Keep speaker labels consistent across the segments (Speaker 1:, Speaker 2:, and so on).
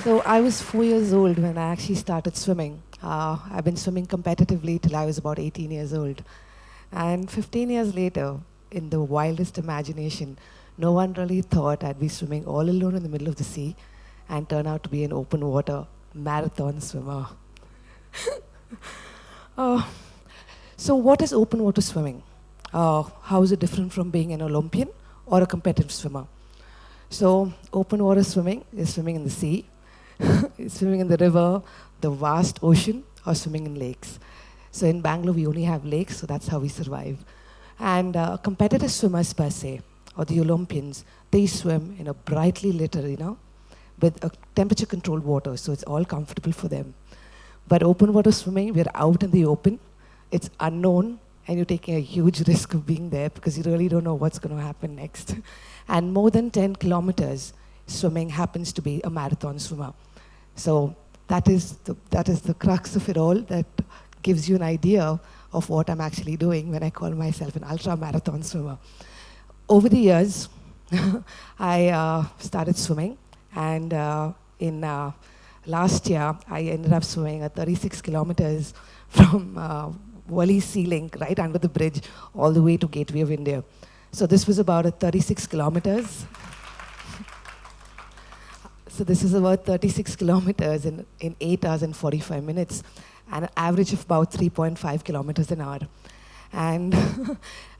Speaker 1: So I was 4 years old when I actually started swimming. I've been swimming competitively till I was about 18 years old. And 15 years later, in the wildest imagination, no one really thought I'd be swimming all alone in the middle of the sea and turn out to be an open water marathon swimmer. Uh, so what is open water swimming? How is it different from being an Olympian or a competitive swimmer? So open water swimming is swimming in the sea, swimming in the river, the vast ocean, or swimming in lakes. So in Bangalore, we only have lakes, so that's how we survive. And competitive swimmers per se, or the Olympians, they swim in a brightly lit arena with a temperature-controlled water, so it's all comfortable for them. But open water swimming, we're out in the open, it's unknown, and you're taking a huge risk of being there because you really don't know what's going to happen next. And more than 10 kilometers, swimming happens to be a marathon swimmer. So that is the crux of it all. That gives you an idea of what I'm actually doing when I call myself an ultra-marathon swimmer. Over the years, I started swimming, and in last year, I ended up swimming at 36 kilometers from Wally Sea Link, right under the bridge, all the way to Gateway of India. So this was about 36 kilometers. So this is about 36 kilometers in 8 hours and 45 minutes, and an average of about 3.5 kilometers an hour. And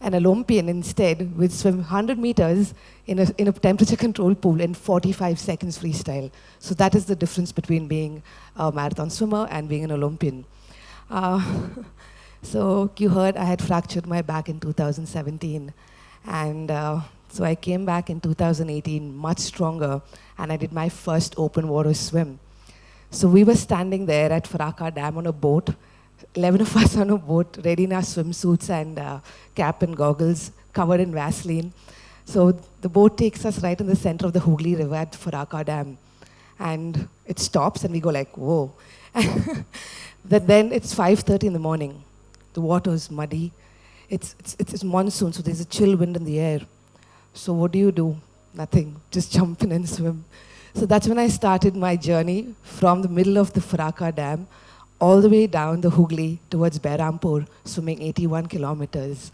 Speaker 1: an Olympian instead would swim 100 meters in a temperature-controlled pool in 45 seconds freestyle. So that is the difference between being a marathon swimmer and being an Olympian. So you heard I had fractured my back in 2017. And so I came back in 2018 much stronger, and I did my first open water swim. So we were standing there at Faraka Dam on a boat, 11 of us on a boat, ready in our swimsuits and cap and goggles, covered in Vaseline. So the boat takes us right in the center of the Hoogly River at Faraka Dam. And it stops, and we go like, whoa. But then it's 5:30 in the morning. The water is muddy. It's monsoon, so there's a chill wind in the air. So what do? Nothing, just jump in and swim. So that's when I started my journey from the middle of the Faraka Dam all the way down the Hoogly towards Behrampur, swimming 81 kilometers.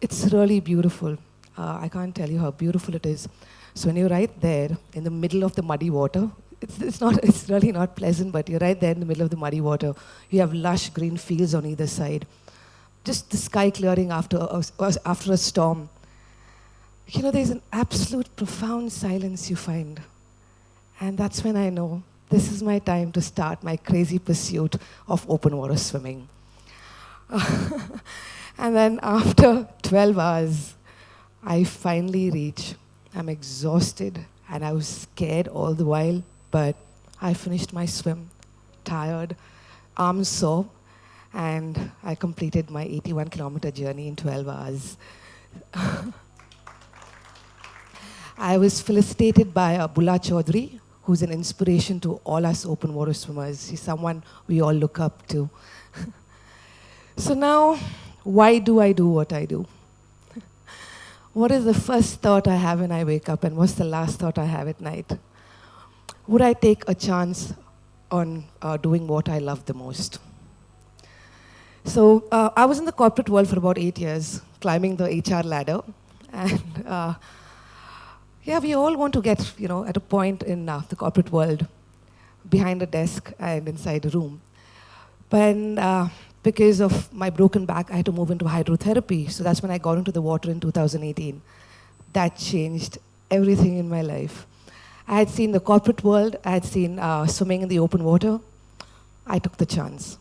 Speaker 1: It's really beautiful. I can't tell you how beautiful it is. So when you're right there in the middle of the muddy water, it's really not pleasant, but you're right there in the middle of the muddy water. You have lush green fields on either side. Just the sky clearing after a storm. You know, there's an absolute profound silence you find. And that's when I know this is my time to start my crazy pursuit of open water swimming. And then after 12 hours, I finally reach. I'm exhausted, and I was scared all the while, but I finished my swim, tired, arms sore, and I completed my 81-kilometer journey in 12 hours. I was felicitated by Bulla Chaudhary, who's an inspiration to all us open water swimmers. She's someone we all look up to. So now, why do I do what I do? What is the first thought I have when I wake up, and what's the last thought I have at night? Would I take a chance on doing what I love the most? So I was in the corporate world for about 8 years, climbing the HR ladder. And we all want to get, at a point in the corporate world, behind a desk and inside a room. But because of my broken back, I had to move into hydrotherapy. So that's when I got into the water in 2018. That changed everything in my life. I had seen the corporate world. I had seen swimming in the open water. I took the chance.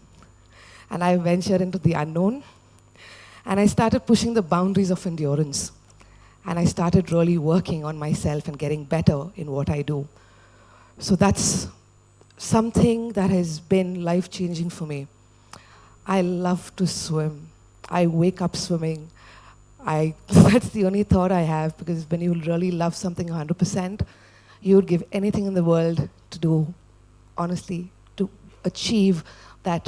Speaker 1: And I ventured into the unknown. And I started pushing the boundaries of endurance. And I started really working on myself and getting better in what I do. So that's something that has been life-changing for me. I love to swim. I wake up swimming. That's the only thought I have, because when you really love something 100%, you would give anything in the world to do, honestly, to achieve that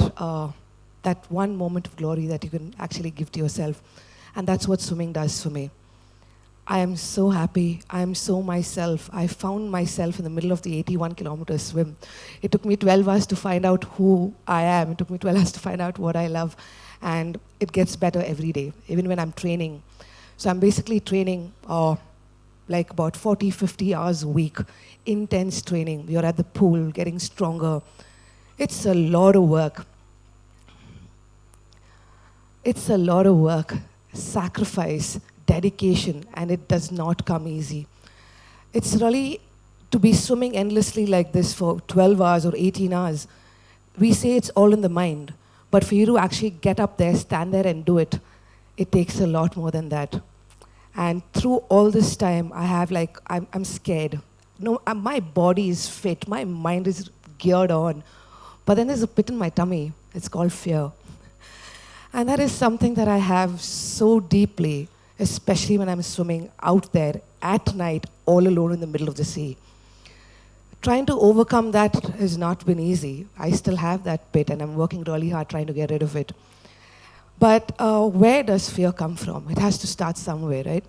Speaker 1: one moment of glory that you can actually give to yourself. And that's what swimming does for me. I am so happy. I am so myself. I found myself in the middle of the 81-kilometer swim. It took me 12 hours to find out who I am. It took me 12 hours to find out what I love. And it gets better every day, even when I'm training. So I'm basically training like about 40, 50 hours a week. Intense training. You're at the pool, getting stronger. It's a lot of work. It's a lot of work, sacrifice, dedication, and it does not come easy. It's really, to be swimming endlessly like this for 12 hours or 18 hours, we say it's all in the mind, but for you to actually get up there, stand there and do it, it takes a lot more than that. And through all this time, I'm scared. No, my body is fit, my mind is geared on, but then there's a pit in my tummy. It's called fear. And that is something that I have so deeply, especially when I'm swimming out there at night, all alone in the middle of the sea. Trying to overcome that has not been easy. I still have that pit, and I'm working really hard trying to get rid of it. But where does fear come from? It has to start somewhere, right?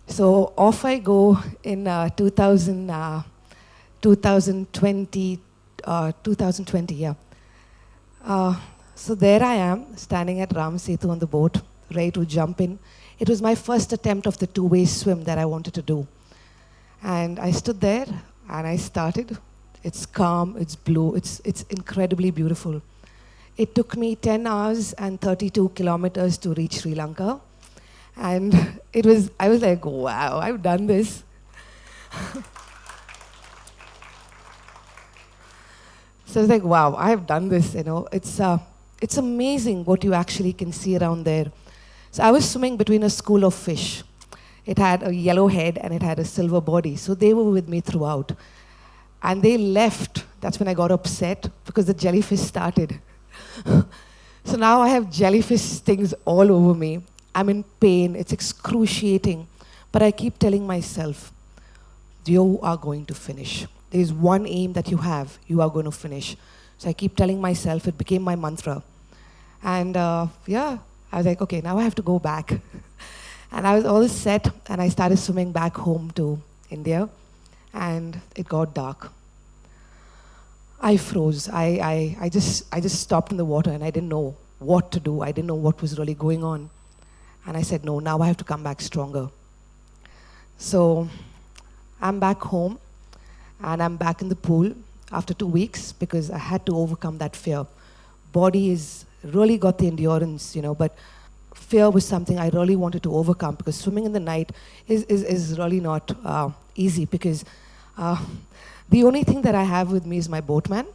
Speaker 1: So off I go in 2020, yeah. So there I am, standing at Ram Setu on the boat, ready to jump in. It was my first attempt of the two-way swim that I wanted to do. And I stood there, and I started. It's calm, it's blue, it's incredibly beautiful. It took me 10 hours and 32 kilometers to reach Sri Lanka. And I was like, wow, I've done this. So I was like, wow, I've done this, It's amazing what you actually can see around there. So I was swimming between a school of fish. It had a yellow head and it had a silver body. So they were with me throughout. And they left. That's when I got upset because the jellyfish started. So now I have jellyfish stings all over me. I'm in pain. It's excruciating. But I keep telling myself, you are going to finish. There's one aim that you have. You are going to finish. So I keep telling myself, it became my mantra. And I was like, okay, now I have to go back. And I was all set, and I started swimming back home to India, and it got dark. I froze. I just stopped in the water, and I didn't know what to do. I didn't know what was really going on. And I said, no, now I have to come back stronger. So I'm back home, and I'm back in the pool after 2 weeks because I had to overcome that fear. Body is really got the endurance, but fear was something I really wanted to overcome because swimming in the night is really not easy because the only thing that I have with me is my boatman,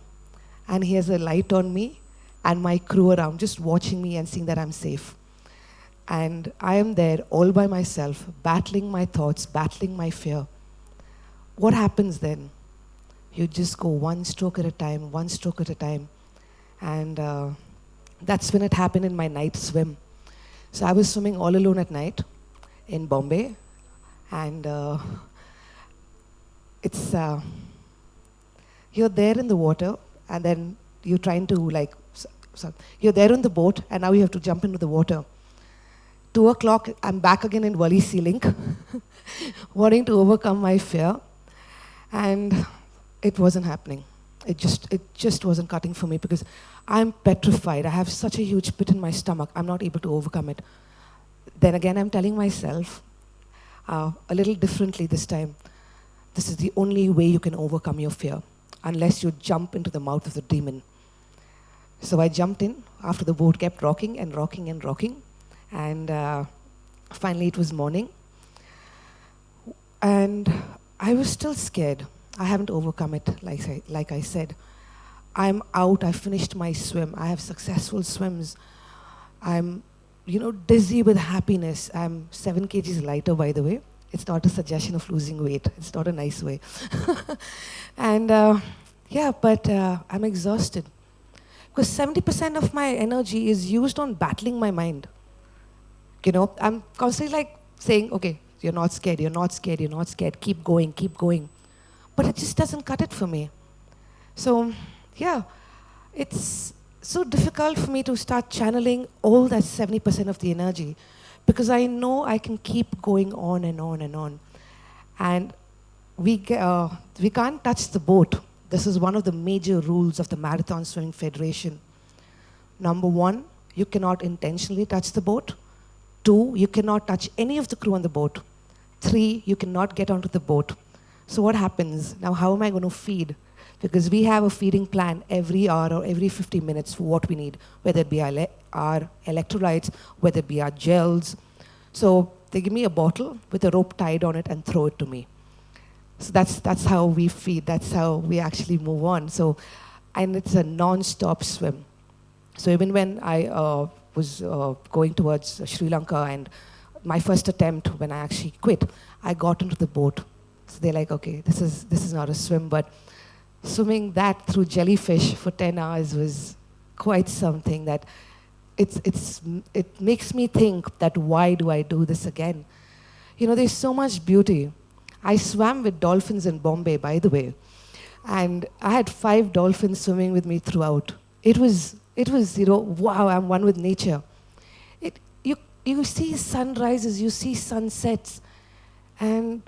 Speaker 1: and he has a light on me and my crew around just watching me and seeing that I'm safe. And I am there all by myself, battling my thoughts, battling my fear. What happens then? You just go one stroke at a time, one stroke at a time. And that's when it happened in my night swim. So I was swimming all alone at night in Bombay. And you're there in the water, and then you're trying to you're there on the boat, and now you have to jump into the water. 2 o'clock, I'm back again in Wally Sea Link, wanting to overcome my fear. And it wasn't happening. It just wasn't cutting for me because I'm petrified. I have such a huge pit in my stomach. I'm not able to overcome it. Then again, I'm telling myself a little differently this time. This is the only way you can overcome your fear, unless you jump into the mouth of the demon. So I jumped in after the boat kept rocking and rocking and rocking. And finally it was morning. And I was still scared. I haven't overcome it, like I said. I'm out, I finished my swim. I have successful swims. I'm, dizzy with happiness. I'm 7 kgs lighter, by the way. It's not a suggestion of losing weight. It's not a nice way. And but I'm exhausted. Because 70% of my energy is used on battling my mind. I'm constantly saying, okay, you're not scared, you're not scared, you're not scared. Keep going, keep going. But it just doesn't cut it for me. So, it's so difficult for me to start channeling all that 70% of the energy because I know I can keep going on and on and on. And we can't touch the boat. This is one of the major rules of the Marathon Swimming Federation. Number one, you cannot intentionally touch the boat. 2, you cannot touch any of the crew on the boat. 3, you cannot get onto the boat. So what happens? Now, how am I going to feed? Because we have a feeding plan every hour or every 50 minutes for what we need, whether it be our electrolytes, whether it be our gels. So they give me a bottle with a rope tied on it and throw it to me. So that's how we feed. That's how we actually move on. So, and it's a non-stop swim. So even when I was going towards Sri Lanka, and my first attempt when I actually quit, I got into the boat. So they're like, okay, this is not a swim, but swimming that through Jellyfish for 10 hours was quite something that it makes me think that why do I do this again? You know, there's so much beauty. I swam with dolphins in Bombay, by the way, and I had 5 dolphins swimming with me throughout. It was, you know, wow, I'm one with nature. You see sunrises, you see sunsets, and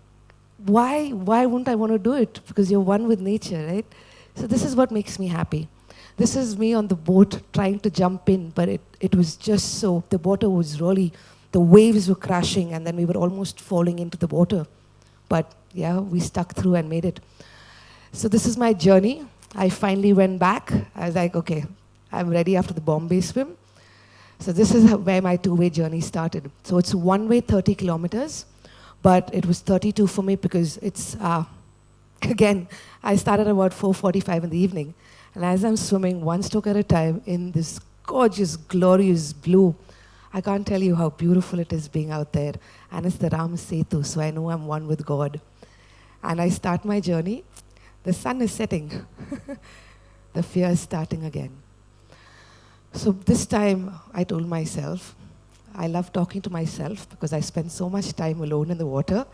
Speaker 1: why wouldn't I want to do it? Because you're one with nature, right? So this is what makes me happy. This is me on the boat trying to jump in, but it was just so, the water was really, the waves were crashing, and then we were almost falling into the water. But yeah, we stuck through and made it. So this is my journey. I finally went back. I was like, okay, I'm ready after the Bombay swim. So this is where my 2-way journey started. So it's one way 30 kilometers, but it was 32 for me because it's, again, I started about 4:45 in the evening. And as I'm swimming one stroke at a time in this gorgeous, glorious blue, I can't tell you how beautiful it is being out there. And it's the Ram Setu, so I know I'm one with God. And I start my journey. The sun is setting. The fear is starting again. So this time, I told myself, I love talking to myself because I spend so much time alone in the water.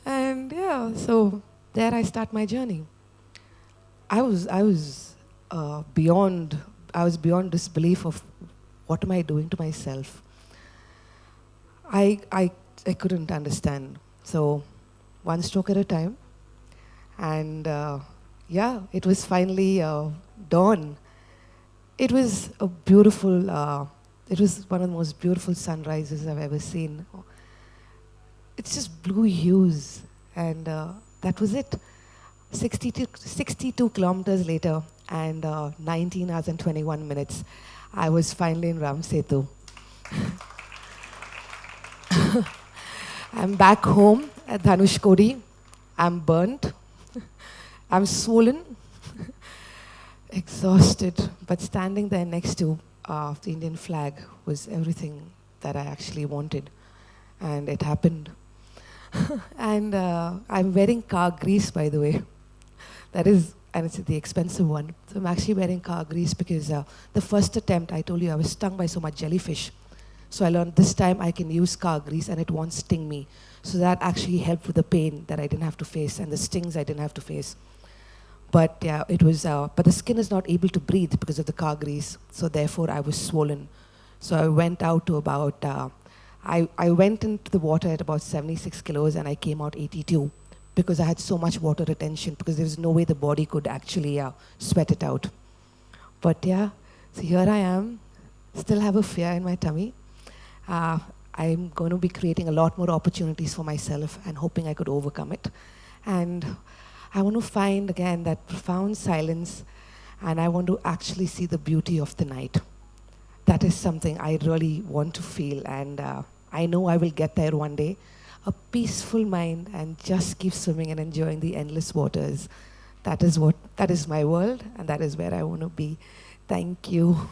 Speaker 1: And yeah, so there I start my journey. I was beyond disbelief of what am I doing to myself. I couldn't understand. So one stroke at a time, and yeah, it was finally dawn. It was a beautiful. It was one of the most beautiful sunrises I've ever seen. It's just blue hues, and that was it. 62 kilometers later, and 19 hours and 21 minutes, I was finally in Ram Setu. I'm back home at Dhanushkodi. I'm burnt. I'm swollen, exhausted, but standing there next to the Indian flag was everything that I actually wanted, and it happened. And I'm wearing car grease, by the way. That is, and it's the expensive one. So I'm actually wearing car grease because the first attempt, I told you I was stung by so much jellyfish. So I learned this time I can use car grease and it won't sting me. So that actually helped with the pain that I didn't have to face and the stings I didn't have to face. But yeah, it was, but the skin is not able to breathe because of the car grease. So therefore I was swollen. So I went out to about, I went into the water at about 76 kilos and I came out 82 because I had so much water retention because there was no way the body could actually sweat it out. But yeah, so here I am, still have a fear in my tummy. I'm going to be creating a lot more opportunities for myself and hoping I could overcome it. And I want to find, again, that profound silence, and I want to actually see the beauty of the night. That is something I really want to feel, and I know I will get there one day. A peaceful mind and just keep swimming and enjoying the endless waters. That is my world, and that is where I want to be. Thank you.